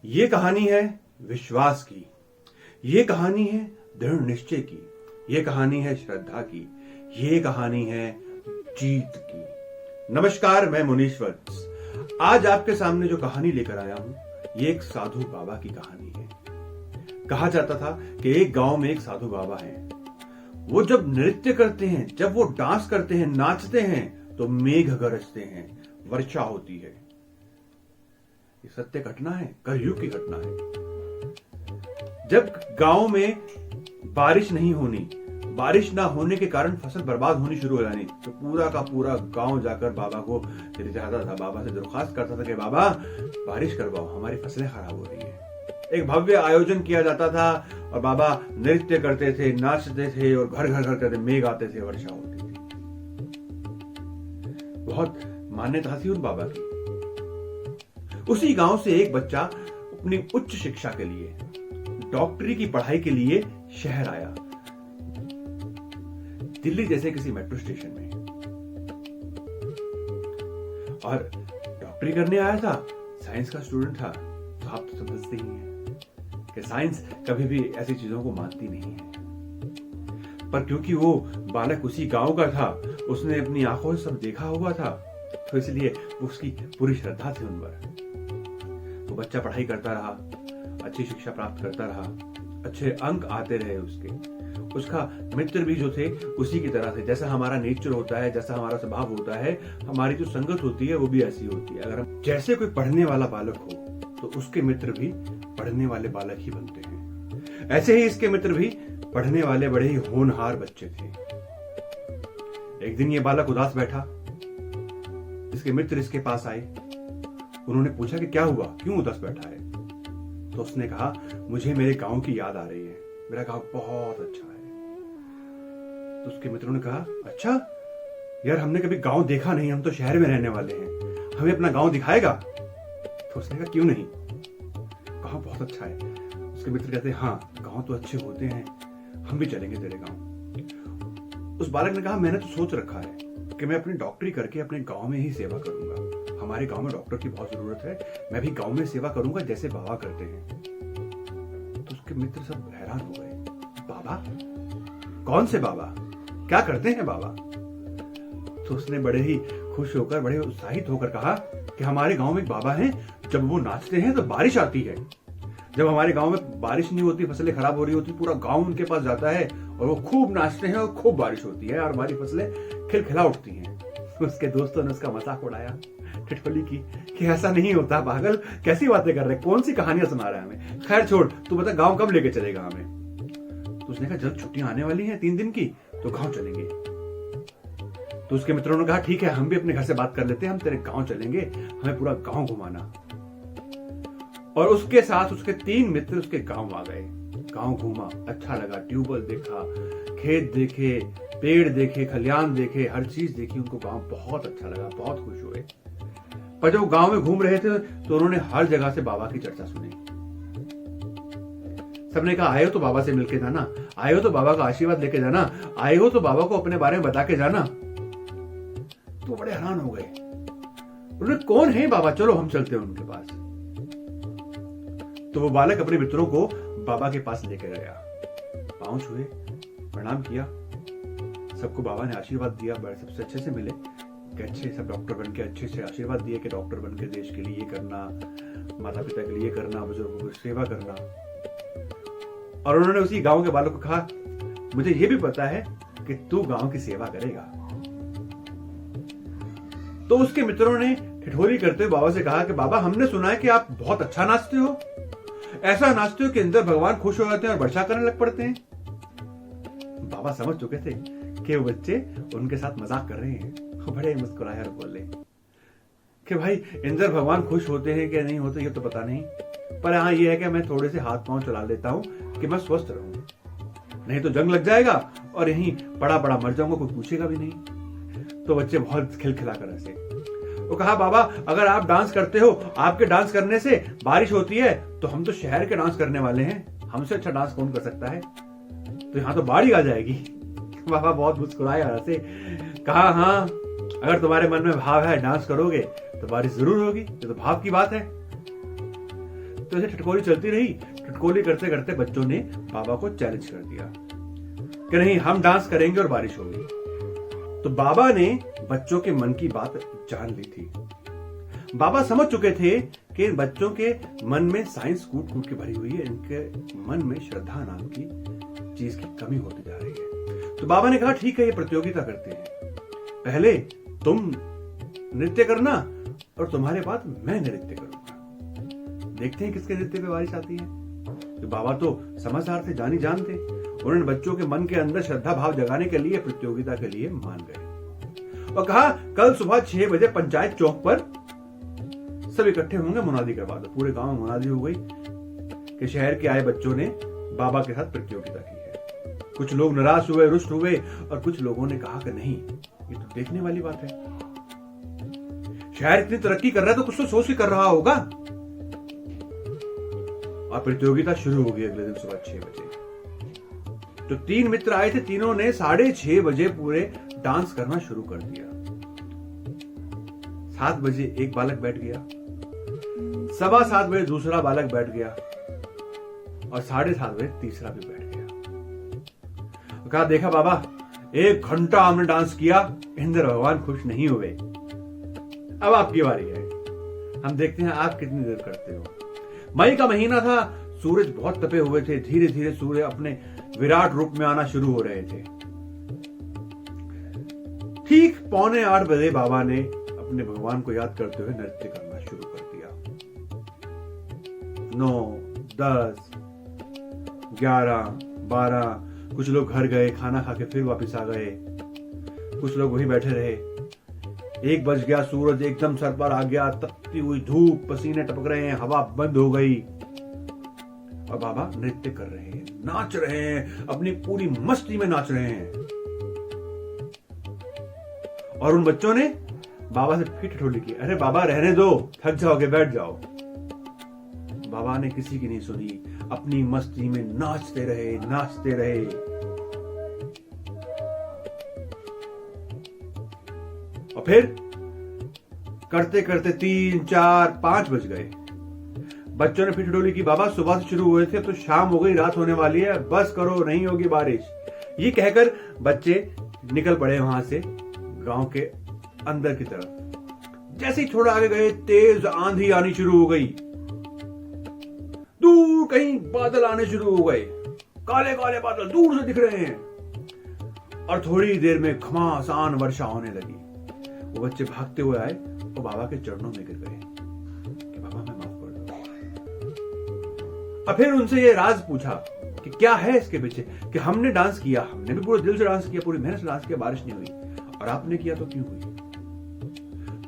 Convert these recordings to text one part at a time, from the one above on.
ये कहानी है विश्वास की, ये कहानी है दृढ़ निश्चय की, ये कहानी है श्रद्धा की, ये कहानी है जीत की। नमस्कार, मैं मुनीश्वर। आज आपके सामने जो कहानी लेकर आया हूं ये एक साधु बाबा की कहानी है। कहा जाता था कि एक गांव में एक साधु बाबा है। वो जब नृत्य करते हैं, जब वो डांस करते हैं, नाचते हैं तो मेघ गरजते हैं, वर्षा होती है। ये सत्य घटना है, कलयुग की घटना है। जब गांव में बारिश नहीं होनी, बारिश ना होने के कारण फसल बर्बाद होनी शुरू हो जानी, तो पूरा का पूरा गांव जाकर बाबा को चाहता था, बाबा से दरख्वास्त करता था कि बाबा बारिश करवाओ, हमारी फसलें खराब हो रही है। एक भव्य आयोजन किया जाता था और बाबा नृत्य करते थे, नाचते थे और घर घर घर करते मेघ आते थे, वर्षा होती थी। बहुत मान्यता थी उन बाबा की। उसी गांव से एक बच्चा अपनी उच्च शिक्षा के लिए, डॉक्टरी की पढ़ाई के लिए शहर आया, दिल्ली जैसे किसी मेट्रो स्टेशन में। और डॉक्टरी करने आया था, साइंस का स्टूडेंट था। तो आप तो समझते ही हैं कि साइंस कभी भी ऐसी चीजों को मानती नहीं है। पर क्योंकि वो बालक उसी गांव का था, उसने अपनी आंखों से सब देखा हुआ था, तो इसलिए उसकी पूरी श्रद्धा थी उन पर। वो बच्चा पढ़ाई करता रहा, अच्छी शिक्षा प्राप्त करता रहा, अच्छे अंक आते रहे उसके। उसका मित्र भी जो थे उसी की तरह थे। जैसा हमारा नेचर होता है, जैसा हमारा स्वभाव होता है, हमारी जो संगत होती है वो भी ऐसी होती है। अगर हम जैसे कोई पढ़ने वाला बालक हो तो उसके मित्र भी पढ़ने वाले बालक ही बनते हैं। ऐसे ही इसके मित्र भी पढ़ने वाले बड़े ही होनहार बच्चे थे। एक दिन ये बालक उदास बैठा, इसके मित्र इसके पास आए। उन्होंने पूछा कि क्या हुआ, क्यों उदास बैठा है? तो उसने कहा, मुझे मेरे गांव की याद आ रही है, मेरा गांव बहुत अच्छा है। तो उसके मित्रों ने कहा, अच्छा यार, हमने कभी गांव देखा नहीं, हम तो शहर में रहने वाले हैं, हमें अपना गांव दिखाएगा? तो उसने कहा, क्यों नहीं, गांव बहुत अच्छा है। उसके मित्र कहते हैं, हाँ गांव तो अच्छे होते हैं, हम भी चलेंगे तेरे गांव। उस बालक ने कहा, मैंने तो सोच रखा है कि मैं अपनी डॉक्टरी करके अपने गांव में ही सेवा करूंगा। हमारे गांव में डॉक्टर की बहुत जरूरत है, मैं भी गांव में सेवा करूंगा जैसे बाबा करते हैं। तो उसके मित्र सब हैरान हो गए, बाबा? कौन से बाबा? क्या करते हैं बाबा? तो उसने बड़े ही खुश होकर, बड़े उत्साहित होकर कहा कि हमारे गांव में एक बाबा हैं, जब वो नाचते हैं तो बारिश आती है। जब हमारे गांव में बारिश नहीं होती, फसलें खराब हो रही होती, पूरा गांव उनके पास जाता है और वो खूब नाचते हैं और खूब बारिश होती है और हमारी फसलें खिलखिला उठती हैं। उसके दोस्तों ने उसका मजाक उड़ाया, ठिठोली की कि ऐसा नहीं होता पागल, कैसी बातें कर रहे, कौन सी कहानियां सुना रहा है हमें। खैर छोड़, तू बता गांव कब लेके चलेगा हमें? तो उसने कहा, जब छुट्टियां आने वाली हैं 3 दिन की, तो गांव चलेंगे। तो उसके मित्रों ने कहा, ठीक है, हम भी अपने घर से बात कर लेते हैं, हम तेरे गांव चलेंगे, हमें पूरा गांव घुमाना। और उसके साथ उसके 3 मित्र उसके गांव आ गए। गांव घूमा, अच्छा लगा, ट्यूबवेल देखा, खेत देखे, पेड़ देखे, खलियान देखे, हर चीज देखी। उनको गांव बहुत अच्छा लगा, बहुत खुश हुए। पर जब गांव में घूम रहे थे तो उन्होंने हर जगह से बाबा की चर्चा सुनी। सबने कहा, आए हो तो बाबा से मिलके जाना, आए हो तो बाबा का आशीर्वाद लेके जाना, आए हो तो बाबा को अपने बारे में बता के जाना। तो बड़े हैरान हो गए। उन्होंने, कौन है बाबा, चलो हम चलते हैं उनके पास। तो वो बालक अपने मित्रों को बाबा के पास लेके गया, पांव छुए, प्रणाम किया, सबको बाबा ने आशीर्वाद दिया, सबसे अच्छे से मिले कि अच्छे सब डॉक्टर बन के, अच्छे से आशीर्वाद दिए कि डॉक्टर बन के देश के लिए ये करना, माता पिता के लिए करना, बुजुर्गों की सेवा करना। और उन्होंने उसी गांव के बालक को कहा, मुझे ये भी पता है कि तू गांव की सेवा करेगा। तो उसके मित्रों ने ठिठोली करते हुए बाबा से कहा कि बाबा, हमने सुना है कि आप बहुत अच्छा नाचते हो, ऐसा नाचते हो कि अंदर भगवान खुश हो जाते हैं और वर्षा करने लग पड़ते हैं। बाबा समझ चुके थे कि वो बच्चे उनके साथ मजाक कर रहे हैं। बड़े मुस्कुराए और बोले कि भाई, इंद्र भगवान खुश होते हैं कि नहीं होते ये तो पता नहीं, पर हाँ ये है कि मैं थोड़े से हाथ पांव चला लेता हूं कि मैं स्वस्थ रहूं, नहीं तो जंग लग जाएगा और यहीं बड़ा बड़ा मर जाऊंगा, कोई पूछेगा भी नहीं। तो बच्चे बहुत खिलखिला कर हंसे। वो कहा, बाबा अगर आप डांस करते हो, आपके डांस करने से बारिश होती है, तो हम तो शहर के डांस करने वाले हैं, हमसे अच्छा डांस कौन कर सकता है, तो यहाँ तो बाढ़ ही आ जाएगी। बाबा बहुत मुस्कुराए और हंसे, कहा, हाँ अगर तुम्हारे मन में भाव है डांस करोगे तो बारिश जरूर होगी, ये तो भाव की बात है। तो ऐसे ठटकोली चलती रही। ठटकोली करते करते बच्चों ने बाबा को चैलेंज कर दिया कि नहीं, हम डांस करेंगे और बारिश होगी। तो बाबा ने बच्चों के मन की बात जान ली थी। बाबा समझ चुके थे कि इन बच्चों के मन में साइंस कूट कूट के भरी हुई है, इनके मन में श्रद्धा नाम की चीज की कमी होती जा रही है। तो बाबा ने कहा ठीक है, ये प्रतियोगिता करते हैं, पहले तुम नृत्य करना और तुम्हारे बाद मैं नृत्य करूंगा, देखते हैं किसके नृत्य पे बारिश आती है। तो बाबा तो समझदार थे, जानी जान थे। उन्होंने बच्चों के मन के अंदर श्रद्धा भाव जगाने के लिए प्रतियोगिता के लिए मान गए और कहा कल सुबह 6 बजे पंचायत चौक पर सब इकट्ठे होंगे, मुनादी करवा दो। पूरे गांव में मुनादी हो गई कि शहर के आए बच्चों ने बाबा के साथ प्रतियोगिता की है। कुछ लोग निराश हुए, रुष्ट हुए और कुछ लोगों ने कहा कि नहीं, ये तो देखने वाली बात है, शहर इतनी तरक्की कर रहा है तो कुछ तो सोच के कर रहा होगा। और प्रतियोगिता शुरू हो गई अगले दिन सुबह 6 बजे। तो 3 मित्र आए थे, तीनों ने 6:30 बजे पूरे डांस करना शुरू कर दिया। 7 बजे एक बालक बैठ गया, 7:15 बजे दूसरा बालक बैठ गया और 7:30 बजे तीसरा भी बैठ गया। कहा देखा बाबा, 1 घंटा हमने डांस किया, इंद्र भगवान खुश नहीं हुए, अब आपकी बारी है, हम देखते हैं आप कितनी देर करते हो। मई का महीना था, सूरज बहुत तपे हुए थे, धीरे धीरे सूर्य अपने विराट रूप में आना शुरू हो रहे थे। ठीक 7:45 बजे बाबा ने अपने भगवान को याद करते हुए नृत्य करना शुरू कर दिया। 9, 10, 11, 12, कुछ लोग घर गए, खाना खा के फिर वापस आ गए, कुछ लोग वहीं बैठे रहे। 1 बज गया, सूरज एकदम सर पर आ गया, तपती हुई धूप, पसीने टपक रहे हैं, हवा बंद हो गई और बाबा नृत्य कर रहे हैं, नाच रहे हैं, अपनी पूरी मस्ती में नाच रहे हैं। और उन बच्चों ने बाबा से फिर ठिठोली की, अरे बाबा रहने दो, थक जाओगे, बैठ जाओ। बाबा ने किसी की नहीं सुनी, अपनी मस्ती में नाचते रहे, नाचते रहे। और फिर करते करते 3, 4, 5 बज गए। बच्चों ने फिर ठिठोली की, बाबा सुबह से शुरू हुए थे तो शाम हो गई, रात होने वाली है, बस करो, नहीं होगी बारिश। ये कहकर बच्चे निकल पड़े वहां से गांव के अंदर की तरफ। जैसे ही थोड़ा आगे गए, तेज आंधी आनी शुरू हो गई, दूर कहीं बादल आने शुरू हो गए, काले काले बादल दूर से दिख रहे हैं और थोड़ी देर में घमासान वर्षा होने लगी। वो बच्चे भागते हुए आए और बाबा के चरणों में गिर गए कि बाबा मैं माफ कर दो। और फिर उनसे ये राज पूछा कि क्या है इसके पीछे, कि हमने डांस किया, हमने भी पूरे दिल से डांस किया, पूरी मेहनत से डांस किया, बारिश नहीं हुई, और आपने किया तो क्यों हुई?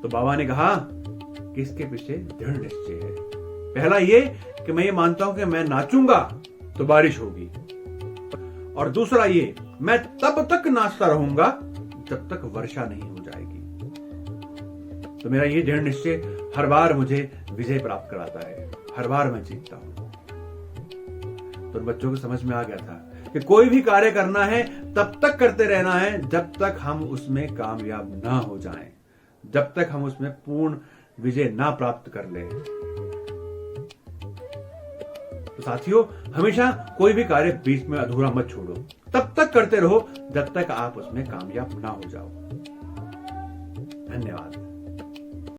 तो बाबा ने कहा कि इसके पीछे दृढ़ निश्चय है। पहला ये कि मैं ये मानता हूं कि मैं नाचूंगा तो बारिश होगी, और दूसरा ये, मैं तब तक नाचता रहूंगा जब तक वर्षा नहीं हो जाएगी। तो मेरा ये दृढ़ निश्चय हर बार मुझे विजय प्राप्त कराता है, हर बार मैं जीतता हूं। तो बच्चों को समझ में आ गया था कि कोई भी कार्य करना है तब तक करते रहना है जब तक हम उसमें कामयाब ना हो जाएं, जब तक हम उसमें पूर्ण विजय ना प्राप्त कर लें। तो साथियों, हमेशा कोई भी कार्य बीच में अधूरा मत छोड़ो, तब तक करते रहो जब तक आप उसमें कामयाब ना हो जाओ।